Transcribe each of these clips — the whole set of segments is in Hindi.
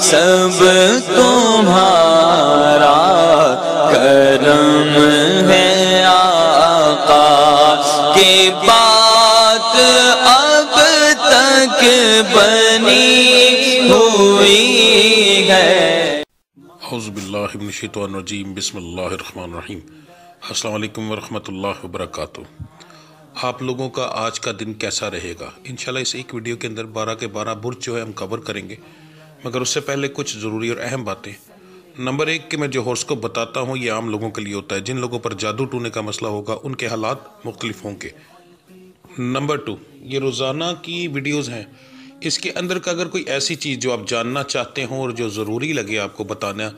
सब तुम्हारा करम है आका की बात अब तक बनी हुई है। औज़ुबिल्लाहि मिनश्शैतानिर्रजीम बिस्मिल्लाहिर्रहमानिर्रहीम। अस्सलाम वालेकुम वरहमतुल्लाहि वबरकातुहू। आप लोगों का आज का दिन कैसा रहेगा? इंशाल्लाह इस एक वीडियो के अंदर 12 के 12 बुर्ज जो है हम कवर करेंगे, मगर उससे पहले कुछ ज़रूरी और अहम बातें। नंबर 1 कि मैं जो हॉरोस्कोप बताता हूँ ये आम लोगों के लिए होता है। जिन लोगों पर जादू टूने का मसला होगा उनके हालात मुख्तलिफ होंगे। नंबर 2, ये रोज़ाना की वीडियोस हैं, इसके अंदर का अगर कोई ऐसी चीज़ जो आप जानना चाहते हो और जो ज़रूरी लगे आपको बताना,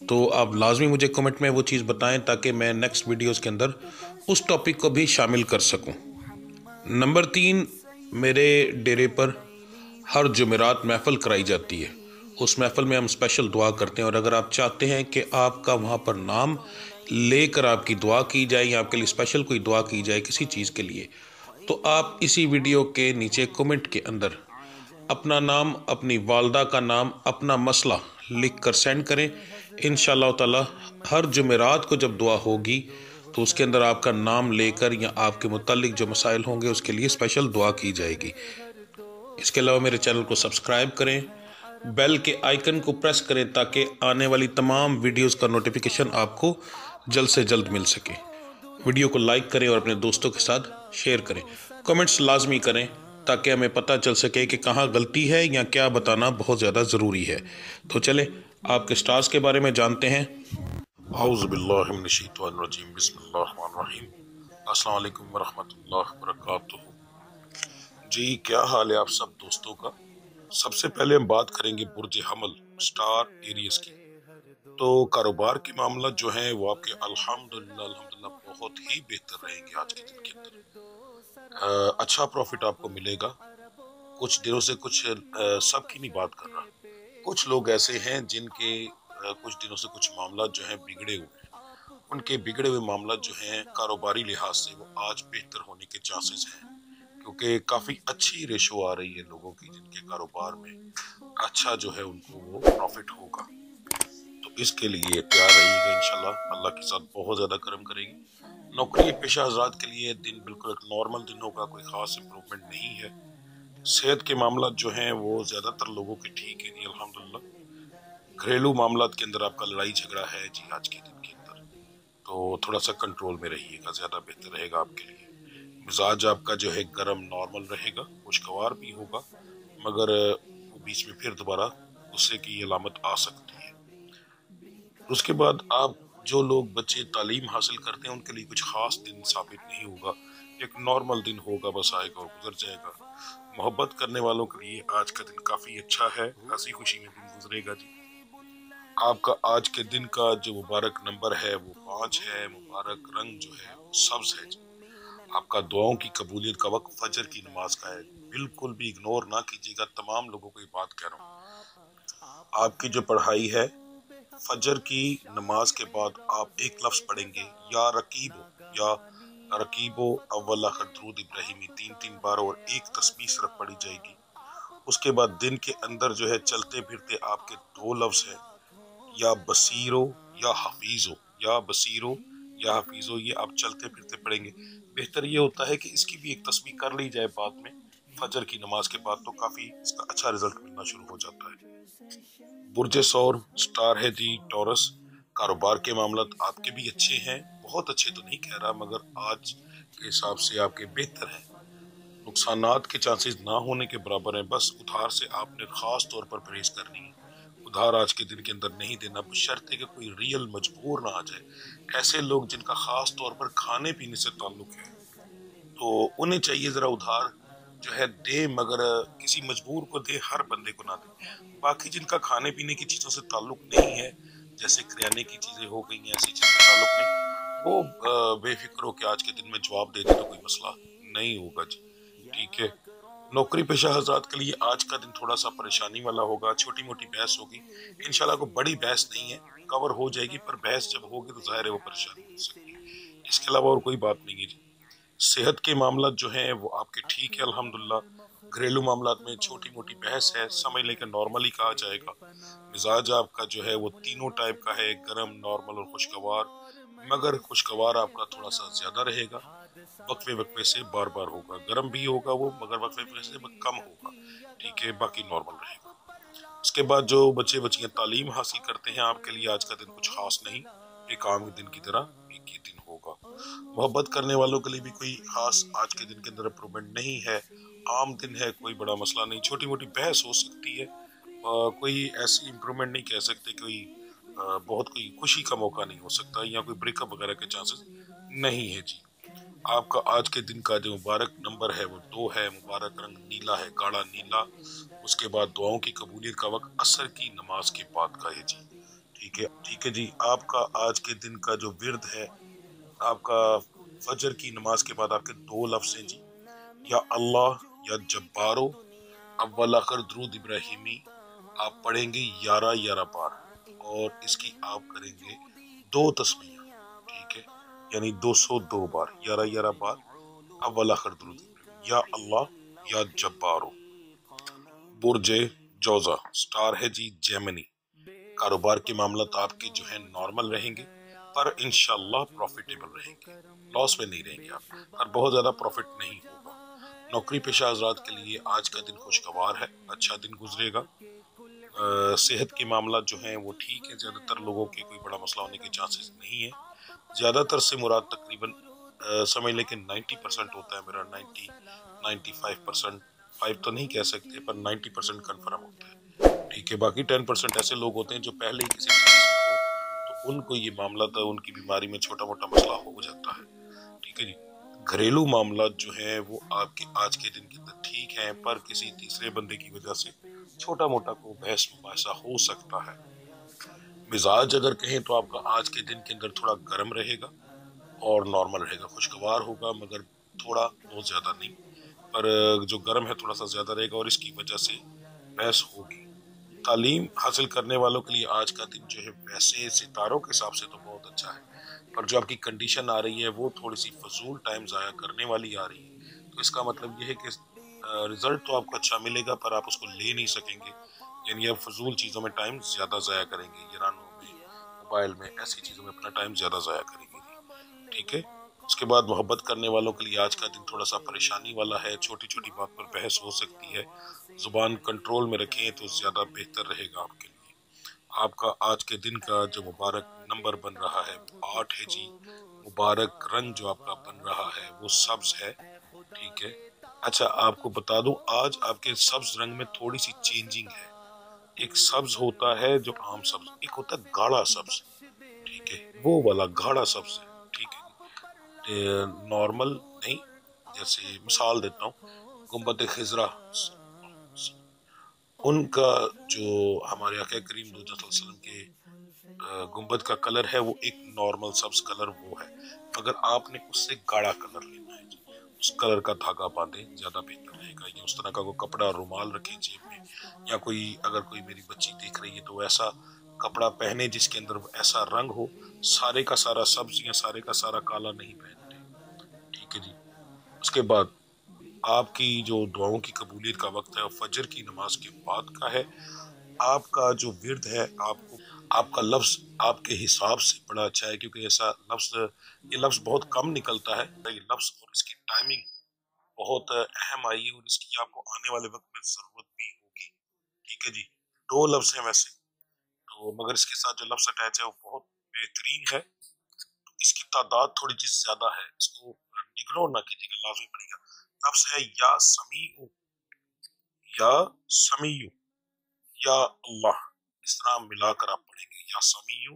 तो आप लाजमी मुझे कमेंट में वो चीज़ बताएं ताकि मैं नेक्स्ट वीडियोस के अंदर उस टॉपिक को भी शामिल कर सकूं। नंबर 3, मेरे डेरे पर हर जुमेरात महफ़िल कराई जाती है। उस महफ़िल में हम स्पेशल दुआ करते हैं, और अगर आप चाहते हैं कि आपका वहाँ पर नाम लेकर आपकी दुआ की जाए या आपके लिए स्पेशल कोई दुआ की जाए किसी चीज़ के लिए, तो आप इसी वीडियो के नीचे कमेंट के अंदर अपना नाम, अपनी वालदा का नाम, अपना मसला लिख कर सेंड करें। इंशाअल्लाह ताला हर जुमेरात को जब दुआ होगी तो उसके अंदर आपका नाम लेकर या आपके मुतालिक जो मसाइल होंगे उसके लिए स्पेशल दुआ की जाएगी। इसके अलावा मेरे चैनल को सब्सक्राइब करें, बेल के आइकन को प्रेस करें ताकि आने वाली तमाम वीडियोस का नोटिफिकेशन आपको जल्द से जल्द मिल सके। वीडियो को लाइक करें और अपने दोस्तों के साथ शेयर करें। कमेंट्स लाजमी करें ताकि हमें पता चल सके कि कहाँ गलती है या क्या बताना बहुत ज़्यादा ज़रूरी है। तो चले आपके स्टार्स के बारे में जानते हैं। औज़ुबिल्लाहि मिनश्शैतानिर्रजीम बिस्मिल्लाहिर्रहमानिर्रहीम। अस्सलाम वालेकुम वरहमतुल्लाहि वबरकातुहू। जी, क्या हाल है आप सब दोस्तों का? सबसे पहले हम बात करेंगे बुर्ज हमल स्टार एरियस की। तो कारोबार के मामला जो है वो आपके अल्हम्दुलिल्लाह बहुत ही बेहतर रहेंगे आज के दिन के अंदर। अच्छा प्रॉफिट आपको मिलेगा। कुछ दिनों से कुछ सब की नहीं बात कर रहा, कुछ लोग ऐसे हैं जिनके कुछ दिनों से कुछ मामला जो है बिगड़े हुए हैं। उनके बिगड़े हुए मामला जो हैं कारोबारी लिहाज से वो आज बेहतर होने के चांसेस हैं, क्योंकि काफ़ी अच्छी रेशो आ रही है लोगों की जिनके कारोबार में अच्छा जो है उनको वो प्रॉफिट होगा। तो इसके लिए तैयार रहिएगा, इंशाल्लाह अल्लाह के साथ बहुत ज़्यादा करम करेगी। नौकरी पेशा हज़रात के लिए दिन बिल्कुल एक नॉर्मल दिन होगा, कोई ख़ास इम्प्रूवमेंट नहीं है। सेहत के मामला जो हैं वो ज़्यादातर लोगों के ठीक है जी अल्हम्दुलिल्लाह। घरेलू मामलात के अंदर आपका लड़ाई झगड़ा है जी आज के दिन के अंदर, तो थोड़ा सा कंट्रोल में रहिएगा, ज़्यादा बेहतर रहेगा आपके लिए। मिजाज आपका जो है गर्म नॉर्मल रहेगा, खुशगवार भी होगा, मगर वो बीच में फिर दोबारा गुस्से की अलामत आ सकती है। उसके बाद आप जो लोग बच्चे तालीम हासिल करते हैं उनके लिए कुछ खास दिन साबित नहीं होगा, एक नॉर्मल दिन होगा, बस आएगा और गुजर जाएगा। मोहब्बत करने वालों के लिए आज का दिन काफी अच्छा है, हंसी खुशी में दिन गुजरेगा जी। आपका आज के दिन का जो मुबारक नंबर है वो 5 है, मुबारक रंग जो है वो सब्ज है जी। आपका दुआओं की कबूलियत का वक्त फजर की नमाज का है, बिल्कुल भी इग्नोर ना कीजिएगा। तमाम लोगों को ये बात कह रहा हूँ, आपकी जो पढ़ाई है फजर की नमाज के बाद आप एक लफ्ज पढ़ेंगे या रकीबो, या रकीबो अव्वल आखिर दुरूद इब्राहिमी 3-3 बार और एक तस्बीह सिर्फ पढ़ी जाएगी। उसके बाद दिन के अंदर जो है चलते फिरते आपके 2 लफ्ज है, या बसीरो या हफीजो, या बसीरो या हफीजो, ये आप चलते फिरते पढ़ेंगे। बेहतर ये होता है कि इसकी भी एक तस्बीह कर ली जाए बाद में फजर की नमाज के बाद, तो काफी इसका अच्छा रिजल्ट मिलना शुरू हो जाता है। बुर्ज सौर स्टार है जी टॉरस। कारोबार के मामला आपके भी अच्छे हैं, बहुत अच्छे तो नहीं कह रहा, मगर आज के हिसाब से आपके बेहतर हैं। नुकसानात के चांसेस ना होने के बराबर हैं, बस उधार से आपने खास तौर पर परहेज करनी है। उधार आज के दिन के अंदर नहीं देना, बशर्ते कि कोई रियल मजबूर ना आ जाए। ऐसे लोग जिनका खास तौर पर खाने पीने से ताल्लुक है तो उन्हें चाहिए जरा उधार जो है दे, मगर किसी मजबूर को दे, हर बंदे को ना दे। बाकी जिनका खाने पीने की चीजों से ताल्लुक नहीं है, जैसे किराने की चीजें हो गई हैं, ऐसी चीजों से ताल्लुक नहीं, वो बेफिक्र हो के आज के दिन में जवाब दे दे तो कोई मसला नहीं होगा जी, ठीक है। नौकरी पेशा हजरात के लिए आज का दिन थोड़ा सा परेशानी वाला होगा, छोटी मोटी बहस होगी, इंशाल्लाह को बड़ी बहस नहीं है, कवर हो जाएगी, पर बहस जब होगी तो जाहिर है वो परेशानी हो सकती है। इसके अलावा और कोई बात नहीं है जी। सेहत के मामला जो है वो आपके ठीक है अल्हम्दुलिल्लाह। घरेलू मामलात में छोटी मोटी बहस है, समझ लें कि नॉर्मल ही कहा जाएगा। मिजाज आपका जो है वो तीनों टाइप का है, गर्म, नॉर्मल और खुशगवार। मगर खुशगवार आपका थोड़ा सा ज्यादा रहेगा, वक्फे वक्फे से बार बार होगा। गर्म भी होगा वो, मगर वक्फे वक्फे से कम होगा। ठीक है, बाकी नॉर्मल रहेगा। उसके बाद जो बच्चे बच्चियां तालीम हासिल करते हैं, आपके लिए आज का दिन कुछ खास नहीं, एक आम दिन की तरह एक ही दिन होगा। मोहब्बत करने वालों के लिए भी कोई खास आज के दिन के अंदर इम्प्रूवमेंट नहीं है, आम दिन है, कोई बड़ा मसला नहीं। छोटी मोटी बहस हो सकती है, कोई ऐसी इम्प्रूवमेंट नहीं कह सकते, कोई बहुत कोई खुशी का मौका नहीं हो सकता, या कोई ब्रेकअप वगैरह के चांसेस नहीं है जी। आपका आज के दिन का जो मुबारक नंबर है वो 2 है, मुबारक रंग नीला है, गाढ़ा नीला। उसके बाद दुआओं की कबूलियत का वक्त असर की नमाज के बाद का है जी। ठीक है, ठीक है जी। आपका आज के दिन का जो विर्द है, आपका फजर की नमाज के बाद आपके 2 लफ्ज हैं जी, या अल्लाह या जब्बारो। अव्वल आखिर दुरूद इब्राहिमी आप पढ़ेंगे 11 बार, और इसकी आप करेंगे 2 तस्बीह। ठीक है, यानी 202 बार, 11 बार अव्वल आखिर दुरूद इब्राहिमी, या अल्लाह या जब्बारो। बुर्ज जौजा स्टार है जी जेमिनी। कारोबार के मामला तो आपके जो है नॉर्मल रहेंगे, पर इंशाल्लाह प्रॉफिटेबल रहेंगे, लॉस में नहीं रहेंगे आप, और बहुत ज्यादा प्रॉफिट नहीं होगा। नौकरी पेशा हजरात के लिए आज का दिन खुशगवार है, अच्छा दिन गुजरेगा। सेहत के मामला जो है वो ठीक है, ज्यादातर लोगों के कोई बड़ा मसला होने के चांसेस नहीं है। ज्यादातर से मुराद तकरीबन समझ लें कि 90% होता है मेरा, 95%, 5 तो नहीं कह सकते, पर 90% कन्फर्म होता है। ठीक है, बाकी 10% ऐसे लोग होते हैं जो पहले ही किसी चीज में हो तो उनको ये मामला था, उनकी बीमारी में छोटा मोटा मसला हो जाता है। ठीक है जी। घरेलू मामला जो है वो आपके आज के दिन के अंदर ठीक है, पर किसी तीसरे बंदे की वजह से छोटा मोटा को बहस मुबासा हो सकता है। मिजाज अगर कहें तो आपका आज के दिन के अंदर थोड़ा गर्म रहेगा और नॉर्मल रहेगा, खुशगवार होगा, मगर थोड़ा, बहुत ज्यादा नहीं। पर जो गर्म है थोड़ा सा ज्यादा रहेगा, और इसकी वजह से बहस होगी। तालीम हासिल करने वालों के लिए आज का दिन जो है वैसे सितारों के हिसाब से तो बहुत अच्छा है, पर जो आपकी कंडीशन आ रही है वो थोड़ी सी फजूल टाइम जाया करने वाली आ रही है। तो इसका मतलब ये है कि रिजल्ट तो आपको अच्छा मिलेगा, पर आप उसको ले नहीं सकेंगे, यानी आप फजूल चीज़ों में टाइम ज़्यादा ज़ाया करेंगे, ईरानों में, मोबाइल में, ऐसी चीज़ों में अपना टाइम ज़्यादा ज़ाया करेंगे जी। ठीक है। उसके बाद मोहब्बत करने वालों के लिए आज का दिन थोड़ा सा परेशानी वाला है, छोटी छोटी बात पर बहस हो सकती है। जुबान कंट्रोल में रखें तो ज़्यादा बेहतर रहेगा आपके लिए। आपका आज के दिन का जो मुबारक नंबर बन रहा है वो 8 है जी। मुबारक रंग जो आपका बन रहा है वो सब्ज है। ठीक है। अच्छा, आपको बता दूं, आज आपके सब्ज रंग में थोड़ी सी चेंजिंग है। एक सब्ज होता है जो आम सब्ज, एक होता है गाढ़ा सब्ज। ठीक है, वो वाला गाढ़ा सब्ज है। ठीक है, नॉर्मल नहीं। जैसे मिसाल देता हूँ, गुम्बद खिजरा, उनका जो हमारे आका करीम दो वसल्लम के गुम्बद का कलर है वो एक नॉर्मल सब्ज कलर वो है, मगर आपने उससे गाढ़ा कलर लेना है जी। उस कलर का धागा बांधे, ज्यादा बेहतर रहेगा। या उस तरह का कोई कपड़ा, रुमाल रखे जेब में, या कोई, अगर कोई मेरी बच्ची देख रही है तो ऐसा कपड़ा पहने जिसके अंदर ऐसा रंग हो, सारे का सारा सब्ज या सारे का सारा काला नहीं पहनते। ठीक है जी। उसके बाद आपकी जो दुआओं की कबूलियत का वक्त है फजर की नमाज के बाद का है। आपका जो विर्द है, आपको आपका लफ्ज आपके हिसाब से बड़ा अच्छा है, क्योंकि ऐसा लफ्ज, ये लफ्ज बहुत कम निकलता है ये लफ्ज, और इसकी टाइमिंग बहुत अहम आई है, और इसकी आपको आने वाले वक्त में जरूरत भी होगी। ठीक है जी। 2 लफ्ज हैं वैसे तो, मगर इसके साथ जो लफ्ज अटैच है वो बहुत बेहतरीन है, तो इसकी तादाद थोड़ी सी ज्यादा है, इसको इग्नोर ना कीजिएगा, लाजमी पड़ेगा। लफ्ज है या समीउ, या समीयु, या अल्लाह। इस तरह मिलाकर आप पढ़ेंगे, या समीयु,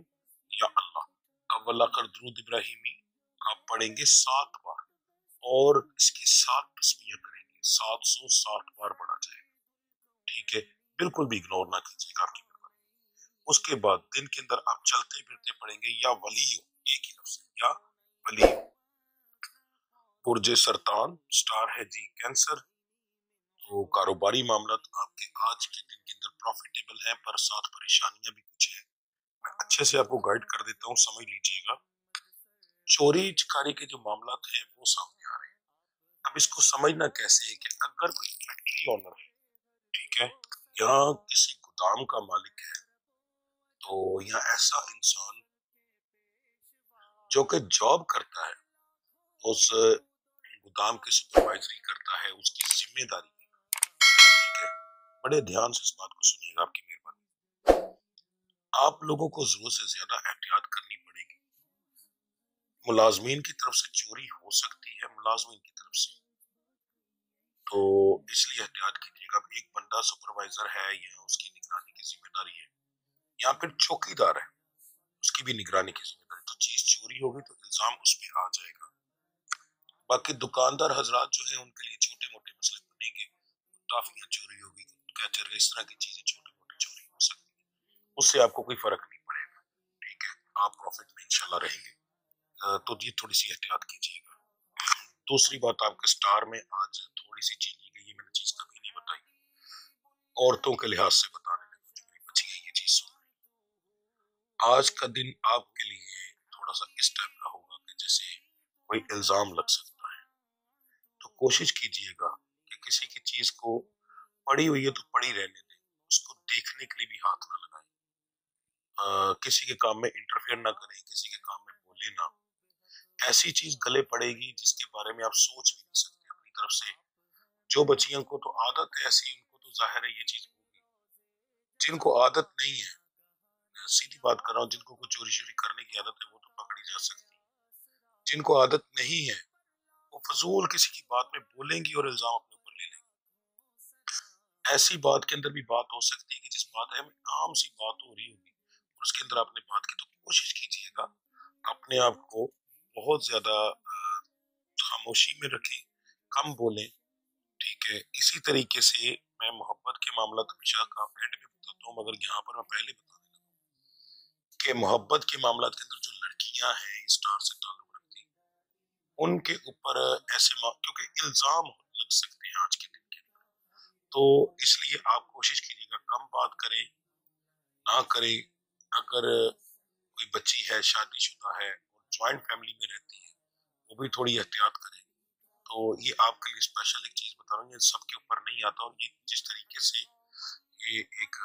या अल्लाह। अव्वल कर दुरूद इब्राहिमी आप पढ़ेंगे 7 बार, और इसकी 7 तस्बीह करेंगे, 760 बार पढ़ा जाएगा। ठीक है, बिल्कुल भी इग्नोर ना कीजिएगा, आपकी मेहरबानी। उसके बाद दिन के अंदर आप चलते फिरते पढ़ेंगे या वलियो, एक ही लफ्ज है, या वलियो। पुरज सरतान स्टार है जी कैंसर। तो कारोबारी मामला तो आपके आज के दिन के अंदर प्रॉफिटेबल है, पर साथ परेशानियां भी कुछ है। मैं अच्छे से आपको गाइड कर देता हूँ, समझ लीजिएगा। चोरी चकारी के जो मामला हैं वो सामने आ रहे हैं। अब इसको समझना कैसे है कि अगर कोई फैक्ट्री फैक्ट्री ओनर है, ठीक है, यहाँ किसी गोदाम का मालिक है, तो यहाँ ऐसा इंसान जो कि जॉब करता है, उस गोदाम की सुपरवाइजरी करता है, उसकी जिम्मेदारी है, ठीक है। बड़े ध्यान से इस बात को सुनिएगा, आपकी मेहरबानी। आप लोगों को जरूरत से ज्यादा एहतियात करनी पड़ेगी। मुलाजमीन की तरफ से चोरी हो सकती है, मुलाजमीन की तरफ से, तो इसलिए एहतियात कीजिएगा। अब एक बंदा सुपरवाइजर है या उसकी निगरानी की जिम्मेदारी है, या फिर चौकीदार है, उसकी भी निगरानी की जिम्मेदारी, तो चीज चोरी होगी तो इल्जाम उस पर आ जाएगा। बाकी दुकानदार हजरात जो है उनके लिए छोटे मोटे मसले बनेंगे, काफियां चोरी होगी, कैचर, इस तरह की चीजें छोटी मोटी चोरी हो सकती है, उससे आपको कोई फर्क नहीं पड़ेगा, ठीक है, आप प्रॉफिट में इंशाल्लाह रहेंगे। तो ये थोड़ी सी एहतियात कीजिएगा। दूसरी बात, आपके स्टार में आज थोड़ी सी चीज ली गई है, मैंने चीज कभी नहीं बताई, औरतों के लिहाज से बताने लगा, जो मेरी बच्ची है ये चीज सुन रही। आज का दिन आपके लिए थोड़ा सा इस टाइप का होगा कि जैसे कोई इल्जाम लग सकता है, तो कोशिश कीजिएगा कि किसी की चीज को पड़ी हुई है तो पड़ी रहने दें, उसको देखने के लिए भी हाथ ना लगाएं, किसी के काम में इंटरफेयर ना करें, किसी के काम में बोले ना। ऐसी चीज गले पड़ेगी जिसके बारे में आप सोच भी नहीं सकते अपनी तरफ से। जो बच्चियों को तो आदत है ऐसी, उनको तो जाहिर है ये चीज होगी। जिनको आदत नहीं है, सीधी बात कर रहा हूँ, जिनको कोई चोरी चोरी करने की आदत है वो तो पकड़ी जा सकती है। जिनको आदत नहीं है वो फजूल किसी की बात में बोलेंगी और इल्जाम अपने ऊपर ले लेंगी। ऐसी बात के अंदर भी बात हो सकती है कि जिस बात है आम सी बात हो रही होगी और उसके अंदर आपने बात की, तो कोशिश कीजिएगा अपने आप को बहुत ज्यादा खामोशी में रखें, कम बोलें, ठीक है। इसी तरीके से मैं मोहब्बत के मामला हमेशा का एंड में बताता हूँ, मगर यहाँ पर मैं पहले बता देता हूँ कि मोहब्बत के मामला के अंदर जो लड़कियां हैं स्टार से ताल्लुक रखती हैं, उनके ऊपर ऐसे क्योंकि इल्जाम लग सकते हैं आज के दिन के अंदर, तो इसलिए आप कोशिश कीजिएगा कम बात करें, ना करें। अगर कोई बच्ची है, शादीशुदा है और ज्वाइंट फैमिली में रहती है, वो भी थोड़ी एहतियात करें। तो ये आपके लिए स्पेशल एक चीज बता रहा हूँ, ये सबके ऊपर नहीं आता, और ये जिस तरीके से ये एक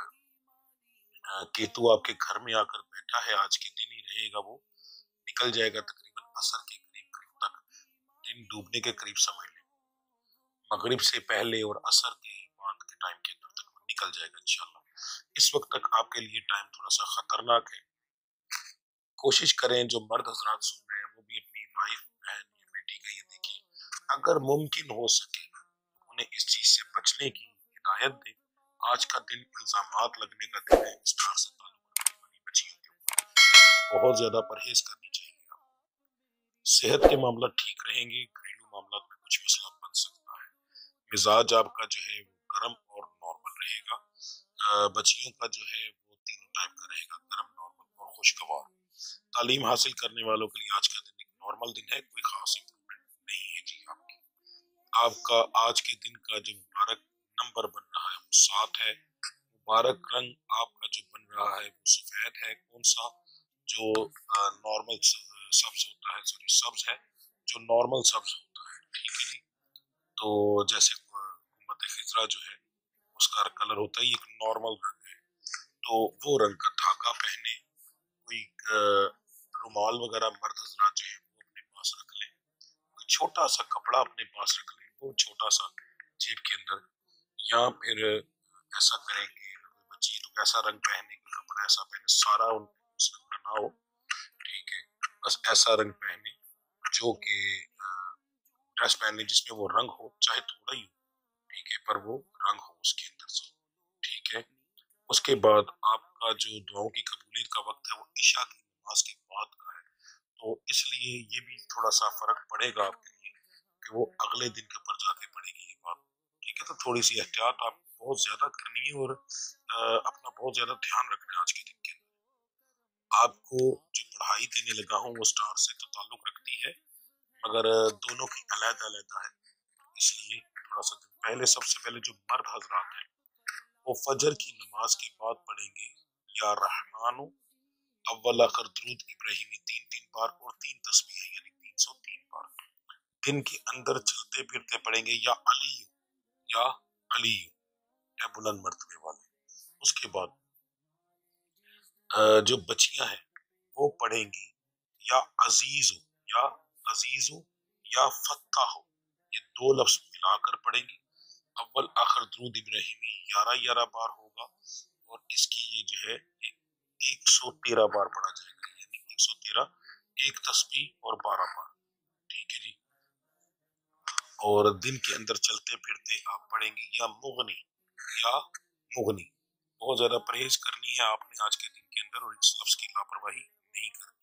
केतु आपके घर में आकर बैठा है, आज के दिन ही रहेगा, वो निकल जाएगा तकरीबन असर के करीब करीब तक, दिन डूबने के करीब समझ लें, मगरिब से पहले और असर के बाद के टाइम के अंदर तक वो निकल जाएगा इंशाल्लाह। इस वक्त तक आपके लिए टाइम थोड़ा सा खतरनाक है। कोशिश करें, जो मर्द हजरात सुन रहे हैं वो भी अपनी वाइफ, बहन या बेटी का ये देखिए, अगर मुमकिन हो सके उन्हें इस चीज से बचने की हिदायत दें। आज का दिन इल्जामात लगने का दिन है, स्टार से ताल्लुक रखने वाली बच्चियों के ऊपर बहुत ज्यादा परहेज करनी चाहिए आपको। सेहत के मामला ठीक रहेंगे, घरेलू मामला में कुछ मसला बन सकता है। मिजाज आपका जो है वो गर्म और नॉर्मल रहेगा। बच्चियों का जो है वो तीनों टाइप का रहेगा, गर्म, नॉर्मल और खुशगवार। तालीम हासिल करने वालों के लिए आज का दिन एक नॉर्मल दिन है, कोई खास इम्प्रूवमेंट नहीं है जी आपकी। आपका आज के दिन का जो मुबारक नंबर बन रहा है वो 7 है। मुबारक रंग आपका जो बन रहा है वो सफेद है। कौन सा? जो नॉर्मल सब्ज होता है, सॉरी सब्ज है, जो नॉर्मल सब्ज होता है, ठीक है जी। तो जैसे गुम्बद खिजरा जो है उसका कलर होता है, ये एक नॉर्मल रंग है, तो वो रंग का धागा पहने। कोई रुमाल वगैरह मर्द हजरात जो है वो अपने पास रख लें। कोई छोटा सा कपड़ा अपने पास रख लें, वो छोटा सा जेब के अंदर। या फिर ऐसा करें कि कोई बच्ची तो ऐसा रंग पहने, कोई कपड़ा ऐसा पहने, सारा उस रंग का ना हो, ठीक है, बस ऐसा रंग पहने जो कि ड्रेस पहने जिसमें वो रंग हो, चाहे थोड़ा ही हो, ठीक है, पर वो रंग हो उसके अंदर से, ठीक है। उसके बाद आपका जो दुआओं की कबूलियत का वक्त है वो ईशा की नमाज के बाद का है, तो इसलिए ये भी थोड़ा सा फर्क पड़ेगा आपके लिए कि वो अगले दिन के ऊपर जाके पड़ेगी ये बात, ठीक है। तो थोड़ी सी एहतियात आपको बहुत ज्यादा करनी है और अपना बहुत ज्यादा ध्यान रखना है आज के दिन के अंदर। आपको जो पढ़ाई देने लगा हूँ वो स्टार से तो ताल्लुक रखती है, मगर दोनों की अलग-अलग है, इसलिए थोड़ा सा पहले, सबसे पहले जो मर्द हजरात हैं वो फजर की नमाज के बाद पढ़ेंगे या रहमानो अव्वल आखिर दुरूद इब्राहिमी 3-3 बार और 3 तस्बीह यानी 303 बार। दिन के अंदर चलते फिरते पढ़ेंगे या अली या अली या बुलंद मर्तबे वाले। उसके बाद जो बच्चियां हैं वो पढ़ेंगी या अजीज हो या अजीज हो या फत्ता हो, ये दो लफ्ज मिलाकर पढ़ेंगी। अव्वल आखिर दुरूद इब्राहिमी 11 बार होगा और इसकी ये जो है 113 बार पढ़ा जाएगा, यानी 113, एक तस्बीह और 12 बार। ठीक है जी। और दिन के अंदर चलते फिरते आप पढ़ेंगी या मुगनी या मुगनी। बहुत ज्यादा परहेज करनी है आपने आज के दिन के अंदर और इस लफ्ज की लापरवाही नहीं करनी।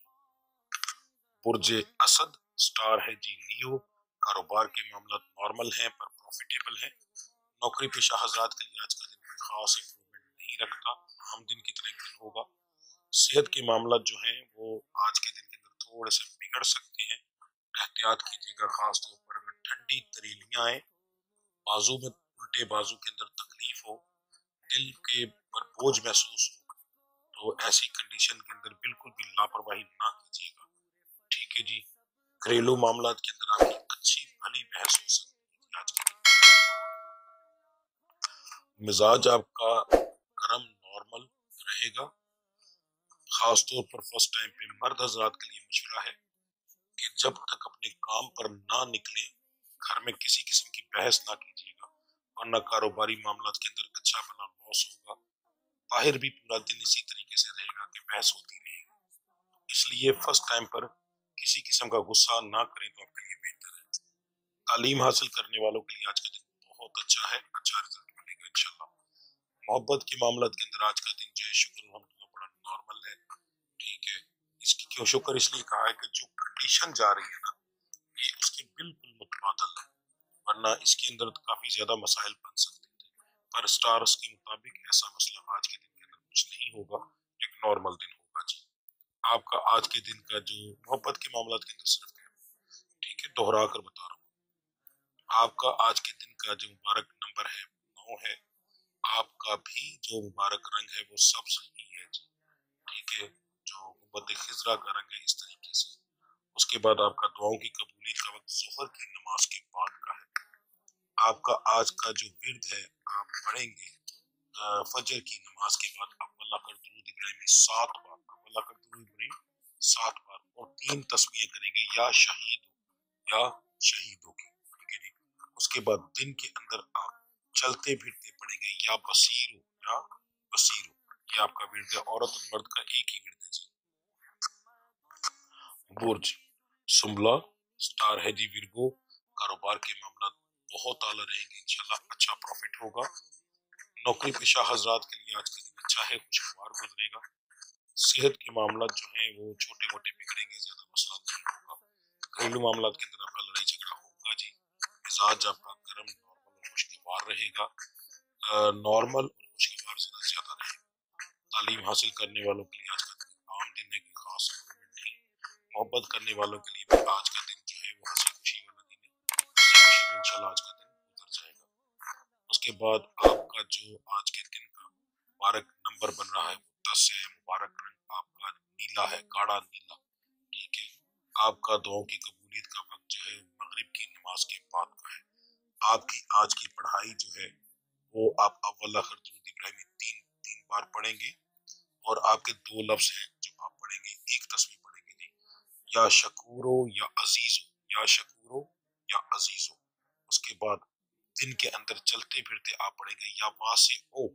बुर्ज असद स्टार है जी लियो, कारोबार के मामला नॉर्मल हैं पर प्रॉफिटेबल है। नौकरी पेशा हजरात के लिए आज का दिन कोई खास इंप्रूवमेंट नहीं रखता, आम दिन की तरह दिन होगा। सेहत के मामला जो हैं वो आज के दिन के अंदर थोड़े से बिगड़ सकते हैं, एहतियात कीजिएगा। खास तौर पर अगर ठंडी तरीलियां आए, बाजू में उल्टे बाजू के अंदर तकलीफ हो, दिल के पर बोझ महसूस हो, तो ऐसी कंडीशन के अंदर बिल्कुल भी लापरवाही ना कीजिएगा। ठीक है जी। घरेलू मामला के अंदर आपकी अच्छी भली बहस हो सकती है आज के दिन। मिजाज आपका गर्म नॉर्मल रहेगा। खास तौर पर फर्स्ट टाइम पे मर्द हजरात के लिए मशवरा है कि जब तक अपने काम पर ना निकले घर में किसी किस्म की बहस ना कीजिएगा, वरना कारोबारी मामला के अंदर अच्छा बना लॉस होगा। बाहर भी पूरा दिन इसी तरीके से रहेगा कि बहस होती रहेगी। इसलिए फर्स्ट टाइम पर किसी किस्म का गुस्सा ना करें तो आपके लिए बेहतर है। तालीम हासिल करने वालों के लिए आज का दिन बहुत अच्छा है, अच्छा रिजल्ट मिलेगा इंशाल्लाह। मोहब्बत के मामला के अंदर आज का दिन जो है शुक्र अल्हम्दुलिल्लाह बड़ा नॉर्मल है। ठीक है। इसकी क्यों शुक्र इसलिए कहा है कि जो कंडीशन जा रही है ना, ये उसके बिल्कुल मुतबादल है, वरना इसके अंदर तो काफी ज्यादा मसाइल बन सकते थे। पर स्टार्स के मुताबिक ऐसा मसला आज के दिन के अंदर कुछ नहीं होगा, एक नॉर्मल दिन होगा जी। आपका आज के दिन का जो मोहब्बत के मामला के अंदर सिर्फ, ठीक है, दोहरा कर बता रहा हूँ, आपका आज के दिन का जो मुबारक नंबर है 9 है। आपका भी जो मुबारक रंग है वो सब्ज ही है जी। ठीक है। जो गुंबद खिजरा का रंग है इस तरीके से। उसके बाद आपका दुआओं की कबूलियत का वक्त जोहर की नमाज के बाद का है। आपका आज का जो विर्द है आप पढ़ेंगे फजर की नमाज के बाद अव्वल कर दुरूद इब्राहिमी 7 बार, अव्वल कर दुरूद इब्राहिमी 7 बार और 3 तस्बीहें करेंगे या शहीद हो या शहीदों की। ठीक है जी। उसके बाद दिन के अंदर आप चलते फिरते पड़ेंगे या बसीर हो या बसीर हो। ये आपका विर्द है, औरत और मर्द का एक ही विर्द है जी। बुर्ज सुम्बला स्टार है जी विर्गो, कारोबार के मामला बहुत आला रहेंगे इंशाल्लाह, अच्छा प्रॉफिट होगा। नौकरी पेशा हजरात के लिए आज का दिन अच्छा है, खुशगवार गुजरेगा। सेहत के मामला जो है वो छोटे मोटे बिगड़ेंगे, ज्यादा मसला नहीं होगा। घरेलू मामला के अंदर आपका लड़ाई झगड़ा होगा जी। मिजाज आपका गर्म नॉर्मल और खुशगवार रहेगा, नॉर्मल और खुशगवार ज्यादा रहेगा। तालीम हासिल करने वालों के लिए आज का दिन आम दिन है, कोई खास इम्प्रूवमेंट नहीं। मोहब्बत करने वालों के लिए भी आज का दिन जो है वो हंसी खुशी वाला दिन है, हंसी खुशी में इंशाल्लाह आज का दिन गुजर जाएगा। उसके बाद आपका जो आज के दिन का मुबारक नंबर बन रहा है वो 10 है। मुबारक रंग आपका नीला है, गाढ़ा नीला। ठीक है। आपका दुआओं की कबूलियत का वक्त जो है मगरिब की नमाज के बाद का है। आपकी आज की पढ़ाई जो है वो आप अव्वल आखिर दुरूद इब्राहिमी 3 बार पढ़ेंगे और आपके 2 लफ्ज हैं जो आप पढ़ेंगे, एक तस्वीर पढ़ेंगे जी, या शकूरो या अजीजो, या शकूरो या अजीजो। उसके बाद दिन के अंदर चलते फिरते आप पढ़ेंगे या वासे ओ,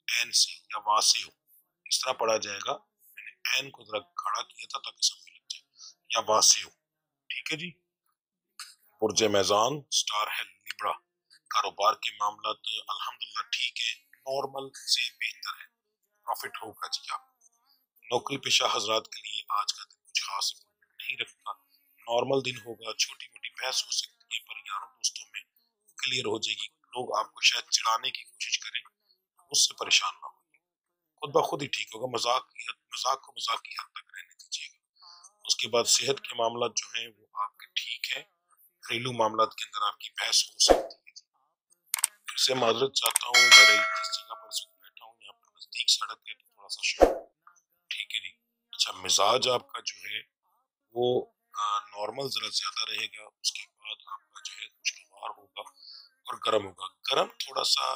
एन से या वासे हो, इस तरह पढ़ा जाएगा। मैंने एन को जरा खड़ा किया था ताकि समझ लग जाए, या वासे हो। ठीक है जी। बुर्ज मैजान स्टार है लिब्रा, कारोबार के मामला तो अल्हम्दुलिल्लाह ठीक है, नॉर्मल से बेहतर है, प्रॉफिट होगा जी आप। नौकरी पेशा हजरात के लिए आज का दिन कुछ खास इम्प्रूवमेंट नहीं रखता, नॉर्मल दिन होगा। छोटी मोटी बहस हो सकती है पर यारों दोस्तों में क्लियर हो जाएगी। लोग आपको शायद चिढ़ाने की कोशिश करें, उससे परेशान ना हो, खुद ब खुद ही ठीक होगा। मजाक को मजाक की हद तक रहने दीजिएगा। उसके बाद सेहत के मामला जो है वो आपके ठीक है। घरेलू मामला के अंदर आपकी बहस हो सकती है। फिर से माजरत चाहता हूँ, मेरे जिस जगह पर इस वक्त बैठा हूँ यहाँ पर नजदीक सड़क है तो थोड़ा सा शोर। ठीक है जी। अच्छा, मिजाज आपका जो है वो नॉर्मल जरा ज्यादा रहेगा। उसके बाद आपका जो है खुशगवार होगा और गर्म होगा। गर्म थोड़ा सा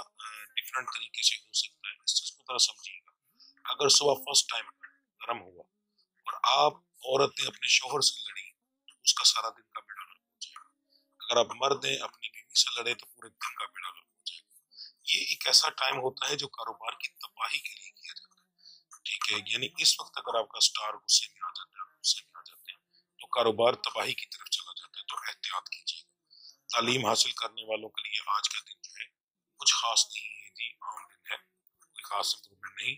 डिफरेंट तरीके से हो सकता है, इस चीज को थोड़ा समझिएगा। अगर सुबह फर्स्ट टाइम गर्म हुआ और आप औरत ने अपने शोहर से लड़ी तो उसका सारा दिन का बेड़ा गर्क हो जाएगा। अगर आप मर्द हैं अपनी बीवी से लड़े तो पूरे दिन का बेड़ा गर्क हो जाएगा। ये एक ऐसा टाइम होता है जो कारोबार की तबाही के लिए किया जाता है, ठीक है। यानी इस वक्त अगर आपका स्टार गुस्से में आ जाता है, गुस्से में आ जाते हैं, तो कारोबार तबाही की तरफ चला जाता है, तो एहतियात कीजिएगा। तालीम हासिल करने वालों के लिए आज का दिन जो है कुछ खास नहीं है जी, आम दिन है, कोई खास इम्प्रूवमेंट नहीं।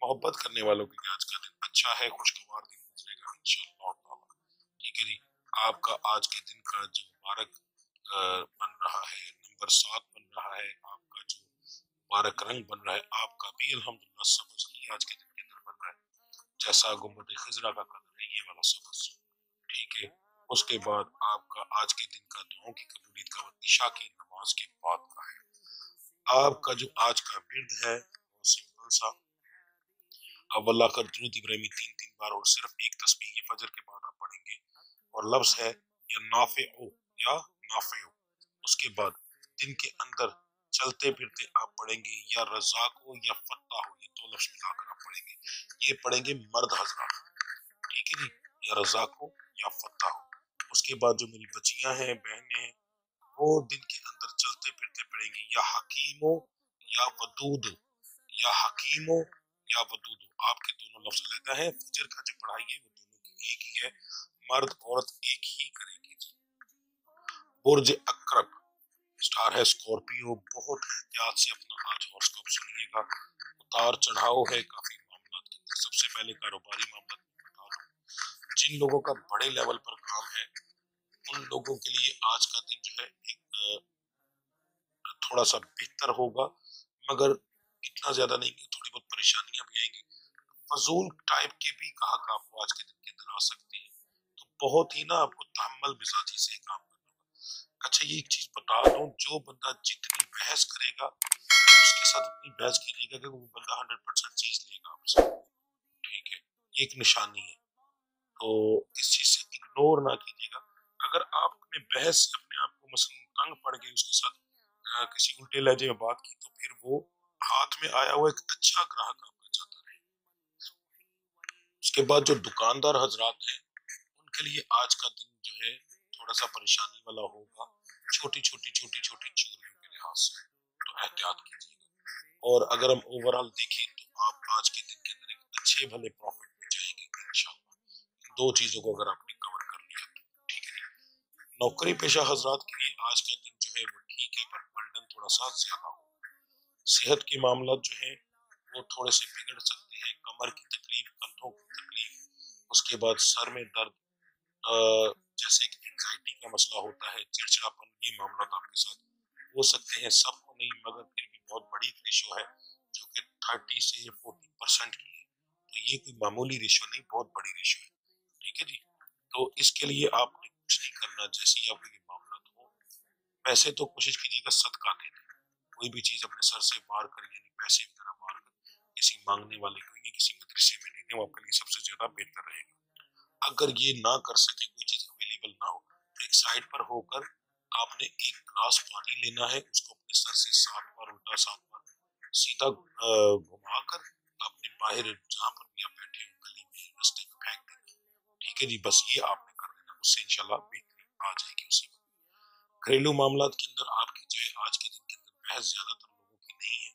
मोहब्बत करने वालों के लिए आज का दिन अच्छा है, खुशगवार दिन गुजरेगा इंशाअल्लाह ताला, ठीक है जी। आपका आज के दिन का जो मुबारक बन रहा है, नंबर 7 बन रहा है, आपका जो मुबारक रंग बन रहा है, आपका भी अल्हम्दुलिल्लाह समझ ली आज के दिन के अंदर बन रहा है जैसा गुम्बद खिजरा का कलर है, ये वाला समझ, ठीक है। उसके बाद आपका आज के दिन का दुआओं की कबूलियत का वक्त इशा की नमाज के बाद का है। आपका जो आज का विर्द है वो सिंपल सा अव्वल आखिर दुरूद इब्राहिमी 3-3 बार और सिर्फ एक तस्बीह ये फजर के बाद आप पढ़ेंगे, और लफ्ज है या नाफे हो या नाफे हो। उसके बाद दिन के अंदर चलते फिरते आप पढ़ेंगे या रज़ाक हो या फत्ता हो, ये दो लफ्ज मिलाकर आप पढ़ेंगे। ये पढ़ेंगे मर्द हजरात, ठीक है जी, या रज़ाक हो या फत्ता हो। उसके बाद जो मेरी बच्चियां हैं, बहनें हैं, वो दिन के अंदर चलते फिरते पढ़ेंगी या हकीमो या वदूद, या हकीमो या वदूद। आपके दोनों लफ्ज अलग है, फजर का जो पढ़ाई है वो दोनों की एक ही है, मर्द औरत एक ही करेंगे जी। बुर्ज अक्रब स्टार है स्कॉर्पियो, बहुत एहतियात से अपना आज हॉरोस्कोप सुनिएगा। उतार चढ़ाव है काफी मामला के अंदर। सबसे पहले कारोबारी मामला बता दूं, जिन लोगों का बड़े लेवल पर काम है उन लोगों के लिए आज का दिन जो है एक थोड़ा सा बेहतर होगा, मगर इतना ज्यादा नहीं कि थोड़ी बहुत परेशानियां भी आएंगी। फजूल टाइप के भी ग्राहक आपको आज के दिन के अंदर आ सकते हैं, तो बहुत ही ना आपको तहम्मुल मिजाजी से काम करना होगा। अच्छा ये एक चीज बता दूं, जो बंदा जितनी बहस करेगा उसके साथ उतनी बहस कीजिएगा कि वो बंदा 100% चीज लेगा आपसे, ठीक है। ये एक निशानी है, तो इस चीज से इग्नोर ना कीजिएगा। अगर आपने बहस से अपने आप को मसलन तंग पड़ गई उसके साथ किसी उल्टे लहजे में बात की, तो फिर वो हाथ में आया हुआ एक अच्छा ग्राहक आपका जाता रहे। उसके बाद जो दुकानदार हजरात हैं उनके लिए आज का दिन जो है थोड़ा सा परेशानी वाला होगा, छोटी छोटी चोरियों के लिहाज से, तो एहतियात कीजिएगा। और अगर हम ओवरऑल देखें तो आप आज के दिन के अंदर एक अच्छे भले प्रॉफिट में जाएंगे इंशाल्लाह। दो चीजों को अगर आपने कवर कर लिया तो ठीक है। नौकरी पेशा हजरात के लिए आज का दिन जो है वो ठीक है, पर बर्डन थोड़ा सा ज्यादा हो। सेहत के मामला जो है वो थोड़े से बिगड़ सकते हैं, कमर की तकलीफ, कंधों की तकलीफ, उसके बाद सर में दर्द, जैसे कि एंजाइटी का मसला होता है, चिड़चिड़ापन, ये मामला आपके साथ हो सकते हैं। सबको नहीं मगर फिर भी बहुत बड़ी रेशो है जो कि 30 से 40% की है, तो ये कोई मामूली रेशो नहीं, बहुत बड़ी रेशो है, ठीक है जी। तो इसके लिए आपने कुछ नहीं करना, जैसे ही आपके मामला हो वैसे तो कोशिश कीजिएगा सदका दे दें, कोई भी चीज अपने सर से बाहर कर, यानी पैसे वगैरह बाहर कर किसी मांगने वाले को या किसी मदरसे में दे दें, वो आपके लिए सबसे ज्यादा बेहतर रहेगा। अगर ये ना कर सके, कोई चीज अवेलेबल ना हो, तो एक साइड पर होकर आपने एक गिलास पानी लेना है, उसको अपने सर से 7 बार उल्टा, 7 बार सीधा घुमाकर आपने बाहर जहां पर भी आप बैठे हो गली में रास्ते में फेंक देना, ठीक है जी। बस ये आपने कर देना, उससे इंशाल्लाह बेहतरी आ जाएगी उसी में। घरेलू मामला के अंदर आपकी जो है आज के दिन के अंदर बहस ज्यादातर लोगों की नहीं है,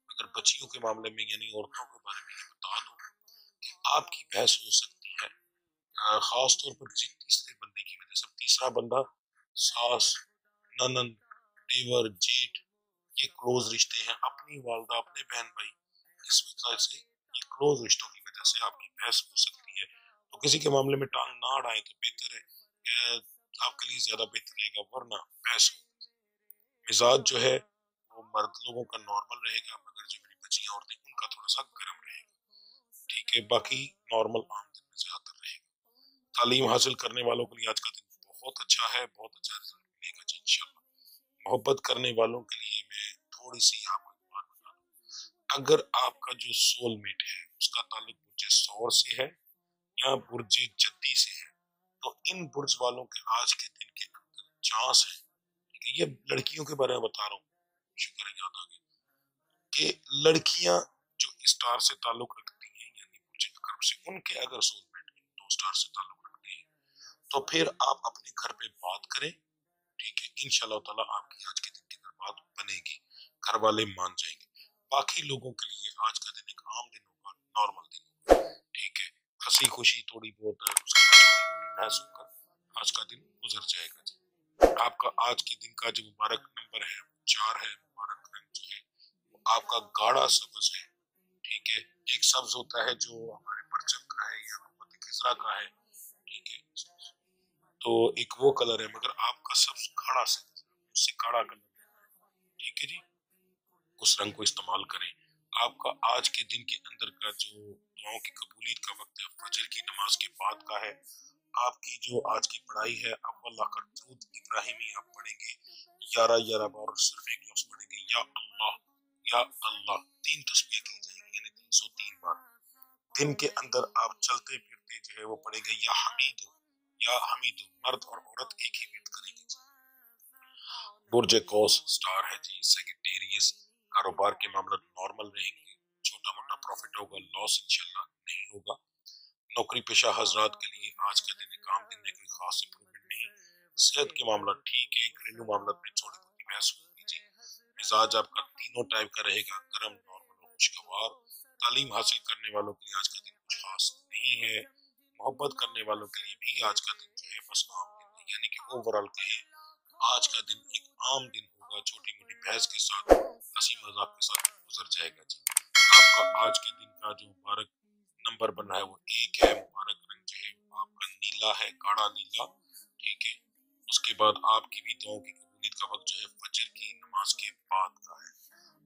मगर बच्चियों के मामले में यानी औरतों के बारे में ये बता दूं कि आपकी बहस हो सकती है खास तौर पर किसी तीसरे बंदे की वजह से। तीसरा बंदा सास, ननंद, देवर, जेठ, ये क्लोज रिश्ते हैं, अपनी वालदा, अपने बहन भाई, इस वजह से ये क्लोज रिश्तों की वजह से आपकी बहस हो सकती है। तो किसी के मामले में टांग ना अड़ाएं तो बेहतर है, आपके लिए ज्यादा बेहतर रहेगा, वरना बहस हो। मिजाज जो है वो मर्द लोगों का नॉर्मल रहेगा, मगर जो मेरी बच्चियां औरतें उनका थोड़ा सा गर्म रहेगा, ठीक है। बाकी नॉर्मल आम दिन में ज्यादातर रहेगा। तालीम हासिल करने वालों के लिए आज का दिन बहुत अच्छा है, बहुत अच्छा रिजल्ट मिलेगा जी इंशाल्लाह। मोहब्बत करने वालों के लिए मैं थोड़ी सी आपको एक बात बता दूं, अगर आपका जो सोलमेट है उसका ताल्लुक बुर्ज सौर से है या बुर्ज जद्दी से है, तो इन बुर्ज वालों के आज के दिन के अंदर चांस है ठीक है, ये लड़कियों के बारे में बता रहा हूँ, शुक्र है याद आ गया कि लड़कियां जो स्टार से ताल्लुक रखती हैं यानी बुर्ज कर्ब से, उनके अगर सोलमेट दो स्टार से ताल्लुक रखते हैं तो फिर आप अपने घर पे बात करें, ठीक है, इंशाल्लाह ताला आपकी आज के दिन के अंदर बात बनेगी, घर वाले मान जाएंगे। बाकी लोगों के लिए आज का दिन एक आम दिन होगा, नॉर्मल दिन होगा, ठीक है, हंसी खुशी थोड़ी बहुत है, उसके बाद छोटी मोटी बहस होकर आज का दिन गुजर जाएगा जी। आपका आज के दिन का जो मुबारक नंबर है 4 है, मुबारक रंग जो है वो आपका गाढ़ा सब्ज है, ठीक है, एक सब्ज होता है जो हमारे परचम का है या मोहम्मद खिजरा का है, ठीक है, तो एक वो कलर है, मगर आपका सब्ज गाढ़ा से उससे गाढ़ा कलर, ठीक है जी, उस रंग को इस्तेमाल करें। आपका आज के दिन के अंदर का जो दुआओं की कबूलियत का वक्त है फजर की नमाज के बाद का है। आपकी जो आज की पढ़ाई है अव्वल आखिर दुरूद इब्राहिमी आप पढ़ेंगे 11 बार और सिर्फ एक लफ्ज पढ़ेंगे या अल्लाह 3 तस्बीह की जाएगी यानी 303 बार। दिन के अंदर आप चलते फिरते जो है वो पढ़ेंगे या हमीदो, मर्द और औरत एक ही विर्द करेंगे। बुर्ज कौस स्टार है जी, सेगिटेरियस, कारोबार के मामला नॉर्मल रहेंगे, छोटा मोटा प्रॉफिट होगा, लॉस इंशाल्लाह नहीं होगा। नौकरी पेशा हजरात के लिए आज का दिन एक आम दिन में कोई खास इंप्रूवमेंट नहीं। सेहत के मामला ठीक है, घरेलू मामला में थोड़ी बहुत बहस होगी जी। मिजाज आपका तीनों टाइप का रहेगा, गर्म, नॉर्मल और खुशगवार। तालीम हासिल करने वालों के लिए आज का दिन कुछ खास नहीं है। मोहब्बत करने वालों के लिए भी आज का दिन जो है बस आम दिन है, यानी कि ओवरऑल कहें आज का दिन एक आम दिन होगा, छोटी मोटी बहस के साथ, हंसी मजाक के साथ गुजर जाएगा जी। आपका आज के दिन का जो मुबारक नंबर बन रहा है वो 1 है, मुबारक रंग जो है आपका नीला है, गाढ़ा नीला, ठीक है। उसके बाद आपकी भी दुआओं की कबूलियत का वक्त जो है फजर की नमाज के बाद का है।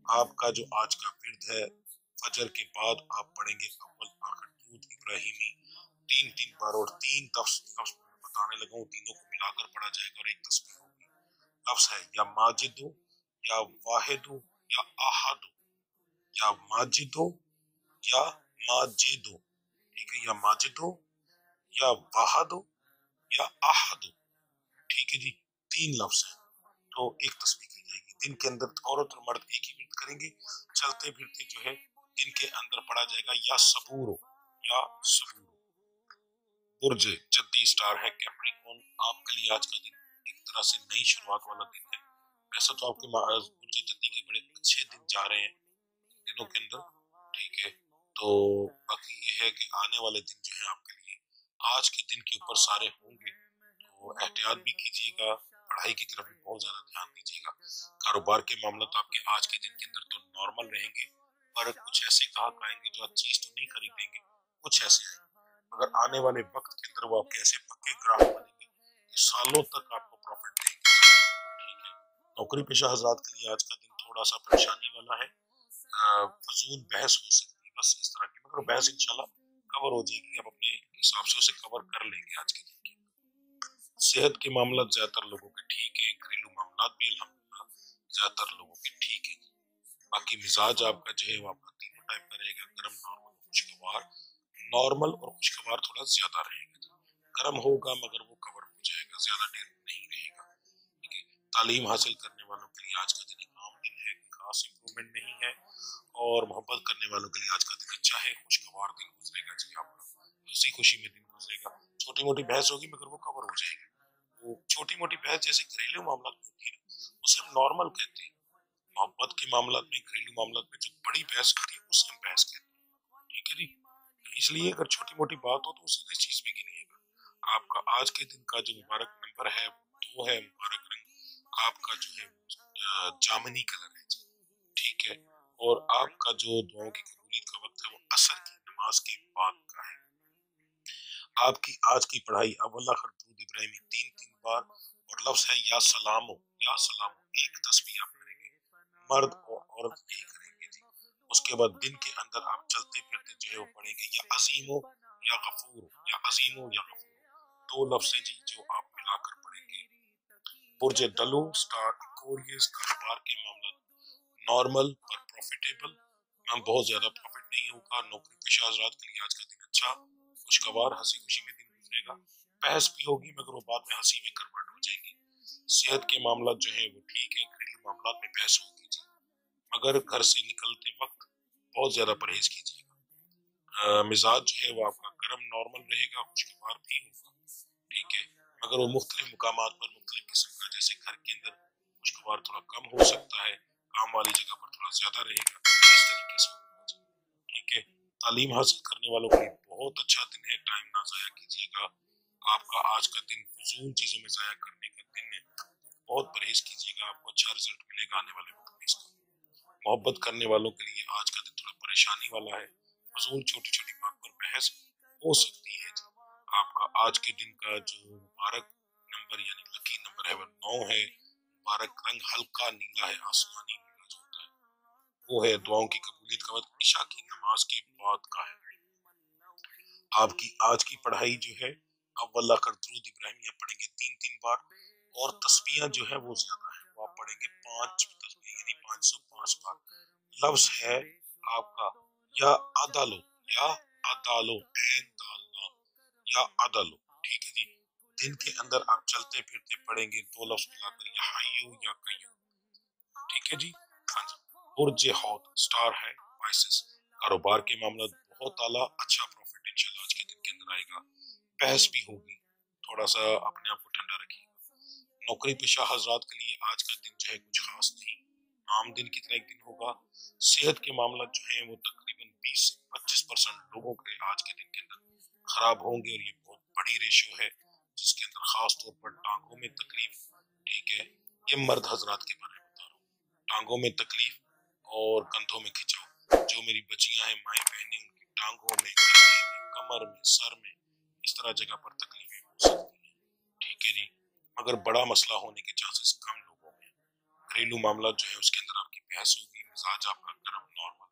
आपका जो आज का विर्द है फजर के बाद आप पढ़ेंगे अव्वल आखिर दुरूद इब्राहिमी 3 बार और 3 लफ्ज बताने लगा हूँ, तीनों को मिलाकर पढ़ा जाएगा और एक तस्बीह होगी। लफ्ज है या माजिदो या वाहिदो या अहदो, या माजिदो या माजिदो, ठीक है, या माजिदो या वाहदो या अहदो, ठीक है जी, 3 लफ्ज है तो एक तस्बीह की जाएगी। दिन के अंदर औरत और मर्द एक ही विर्द करेंगे, चलते फिरते जो है दिन के अंदर पढ़ा जाएगा या सबूरो या सबूरो। बुर्ज जद्दी स्टार है कैप्रिकॉर्न, आपके लिए आज का दिन एक तरह से नई शुरुआत वाला दिन है। वैसे तो आपके बुर्ज जद्दी के बड़े अच्छे दिन जा रहे हैं दिनों के अंदर, ठीक है, तो बाकी ये है कि आने वाले दिन जो है आपके लिए आज के दिन के ऊपर सारे होंगे, तो एहतियात भी कीजिएगा, पढ़ाई की तरफ भी बहुत ज्यादा ध्यान दीजिएगा। कारोबार के मामला तो आपके आज के दिन के अंदर तो नॉर्मल रहेंगे, पर कुछ ऐसे ग्राहक आएंगे जो आज चीज तो नहीं खरीदेंगे, कुछ ऐसे आएंगे मगर आने वाले वक्त के अंदर वो आपके ऐसे पक्के ग्राहक बनेंगे जो सालों तक आपको प्रॉफिट देंगे, ठीक है। नौकरी पेशा हजरात के लिए आज का दिन थोड़ा सा परेशानी वाला है, फजूल बहस हो सकती है बस इस तरह की, मगर बहस इंशाल्लाह कवर हो जाएगी, आप अपने हिसाब से उसे कवर कर लेंगे आज के दिन की। सेहत के मामला ज्यादातर लोगों के ठीक है, घरेलू मामला भी अल्हम्दुलिल्लाह ज्यादातर लोगों के ठीक है। बाकी मिजाज आपका जो है वो आपका तीनों टाइप का रहेगा, गर्म, नॉर्मल, खुशगवार। नॉर्मल और खुशगवार थोड़ा ज्यादा रहेगा, गर्म होगा मगर वो कवर हो जाएगा, ज्यादा देर नहीं रहेगा, ठीक है। तालीम हासिल करने वालों के लिए आज का दिन एक आम दिन है, खास इंप्रूवमेंट नहीं है, और मोहब्बत करने वालों के लिए आज का दिन अच्छा है, खुशगवार दिन गुजरेगा जी आपका, हंसी खुशी में दिन गुजरेगा। छोटी मोटी बहस होगी मगर वो कवर हो जाएगी, वो छोटी मोटी बहस जैसे घरेलू मामला होती है ना उसे हम नॉर्मल कहते हैं। मोहब्बत के मामला में, घरेलू मामला में जो बड़ी बहस होती है उसे हम बहस कहते हैं, ठीक है जी। इसलिए अगर छोटी मोटी बात हो तो उसे इस चीज में गिनिएगा। आपका आज के दिन का जो मुबारक नंबर है वो है, मुबारक रंग आपका जो है जामनी कलर है जी, ठीक है, और आपका जो दुआओं की कबूलियत का वक्त है वो असर की नमाज के बाद का है। आपकी आज की पढ़ाई अव्वल आखिर दुरूद इब्राहिमी 3 बार और लफ्ज है या सलामो, एक तस्बीह आप करेंगे, मर्द और औरत यही करेंगे जी। उसके बाद दिन के अंदर आप चलते फिरते जो है वो पढ़ेंगे या अजीमो या गफूर, या अजीमो या गफूर, 2 लफ्ज हैं जी जो आप मिलाकर पढ़ेंगे। बुर्ज डलो स्टार एक्वेरियस, कारोबार के मामला नॉर्मल पर प्रॉफिटेबल, बहुत ज्यादा प्रॉफिट नहीं होगा। नौकरी पेशा हजरात के लिए आज का दिन अच्छा, खुशगवार, हंसी खुशी में दिन गुजरेगा। बहस भी होगी मगर वो बाद में हंसी में कन्वर्ट हो जाएगी। सेहत के मामला जो है वो ठीक है, घरेलू मामला में बहस होगी जी, मगर घर से निकलते वक्त बहुत ज्यादा परहेज कीजिएगा। मिजाज जो है वो आपका गर्म नॉर्मल रहेगा, खुशगवार भी होगा, ठीक है, मगर वो मुख्तलिफ मुकामात पर मुख्तलिफ किस्म का, जैसे घर के अंदर खुशगवार थोड़ा कम हो सकता है, काम वाली जगह पर थोड़ा ज्यादा रहेगा, इस तरीके से होगा जी, ठीक है। तालीम हासिल करने वालों के लिए बहुत अच्छा दिन है, टाइम ना जाया कीजिएगा। आपका आज का दिन फजूल चीजों में जाया करने का दिन है, बहुत परहेज कीजिएगा, आपको अच्छा रिजल्ट मिलेगा आने वाले वक्त में इसका। मोहब्बत करने वालों के लिए आज का दिन थोड़ा परेशानी वाला है, फजूल छोटी छोटी बात पर बहस हो सकती है जी। आपका आज के दिन का जो मुबारक नंबर यानी लकी नंबर है वो 9 है। मुबारक रंग हल्का नीला है, आसमानी नीला जो होता है वो है। दुआओं की कबूलियत का वक्त ईशा की नमाज के बाद का है। आपकी आज की पढ़ाई जो है, अव्वल आखिर दुरूद इब्राहिमिया पढ़ेंगे 3-3 बार, और तस्बीहां जो है वो ज्यादा है, वो आप पढ़ेंगे 5 तस्बीह यानी 505 बार। लफ्ज है आपका या अदालो, या अदालो, ऐन दाल ला, या अदालो, ठीक है जी। दिन के अंदर आप चलते फिरते पढ़ेंगे 2 लफ्ज मिलाकर, या हय्यू या कय्यूम, ठीक है जी। हाँ जी। बुर्ज हौत स्टार है, पाइसेस, कारोबार के मामला बहुत आला, अच्छा प्रॉफिट इंशाल्लाह आज के दिन के अंदर आएगा। बहस भी होगी, थोड़ा सा अपने आप को ठंडा रखिए। नौकरी पेशा हजरात के लिए आज का दिन जो है कुछ खास नहीं, आम दिन की तरह एक दिन होगा। सेहत के मामला जो है वो तकरीबन 20 से 25% लोगों के आज के दिन के अंदर खराब होंगे, और ये बहुत बड़ी रेशो है, जिसके अंदर खास तौर पर टांगों में तकलीफ, ठीक है, ये मर्द हजरात के बारे में बता रहा हूँ, टांगों में तकलीफ और कंधों में खिंचाव। जो मेरी बच्चियां हैं, माएँ बहनें, उनकी टांगों में, कंधे में, कमर में, सर में, इस तरह जगह पर तकलीफें हो सकती हैं, ठीक है जी, मगर बड़ा मसला होने के चांसेस कम लोगों में। घरेलू मामला जो है उसके अंदर आपकी बहस होगी, मिजाज आपका गर्म नॉर्मल,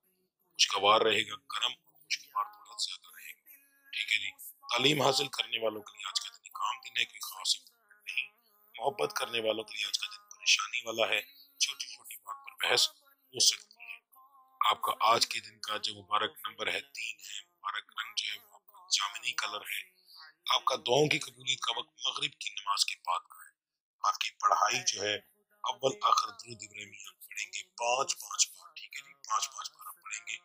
खुशगवार रहेगा, गर्म और खुशगवार थोड़ा ज्यादा रहेगा, ठीक है जी। तालीम हासिल करने वालों के लिए आज का दिन काम दिन है, कोई खास नहीं। मोहब्बत करने वालों के लिए आज का दिन परेशानी वाला है, छोटी छोटी बात पर बहस हो सकती है। आपका आज के दिन का जो मुबारक नंबर है 3 है। मुबारक रंग जो है वो आपका जामुनी कलर है। आपका दुआओं की कबूलियत का वक्त मगरिब की नमाज के बाद का है। आपकी पढ़ाई जो है, अव्वल आखिर दुरूद इब्राहिमिया पढ़ेंगे 5-5 बार, ठीक है जी, 5-5 बार आप पढ़ेंगे।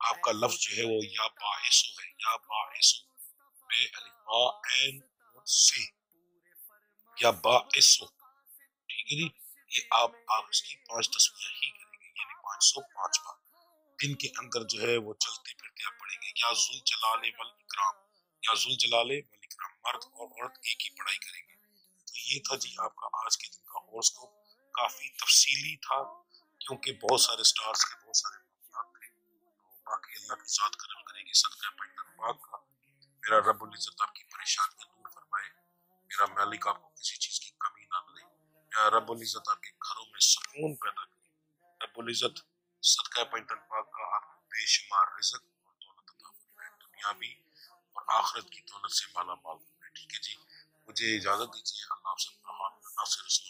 आपका लफ्ज जो है वो या बाइसो है, या बाइसो, बे अलिफ बा ऐन और से, या बाइसो, ठीक है जी। ये आप इसकी 5 तस्वीरें ही करेंगे, यानी 505 बार दिन के अंदर जो है वो चलते फिरते आप पढ़ेंगे। या जुल जलाले वल इकराम, या जुल जलाले वल इकराम, मर्द और औरत एक ही पढ़ाई करेंगे। तो ये था जी आपका आज के दिन का हॉरोस्कोप, काफी तफसीली था, क्योंकि बहुत सारे स्टार्स के बहुत सारे मामलात थे। तो बाकी अल्लाह की जात करम करेगी, सदका पैगंबर पाक का। मेरा रब्बुल इज्जत आपकी परेशानियां दूर फरमाए, मेरा मालिक आपको किसी चीज की कमी ना दे, मेरा रब्बुल इज्जत आपके घरों में सुकून पैदा करे। रब्बुल इज्जत सदका पैगंबर पाक का आपको बेशुमार रिज़्क और दौलत अता फरमाए, दुनियावी और आखिरत की दौलत से माला माल फरमाए, ठीक है जी। मुझे इजाजत दीजिए, अल्लाह आप सबका हामिल नासिर।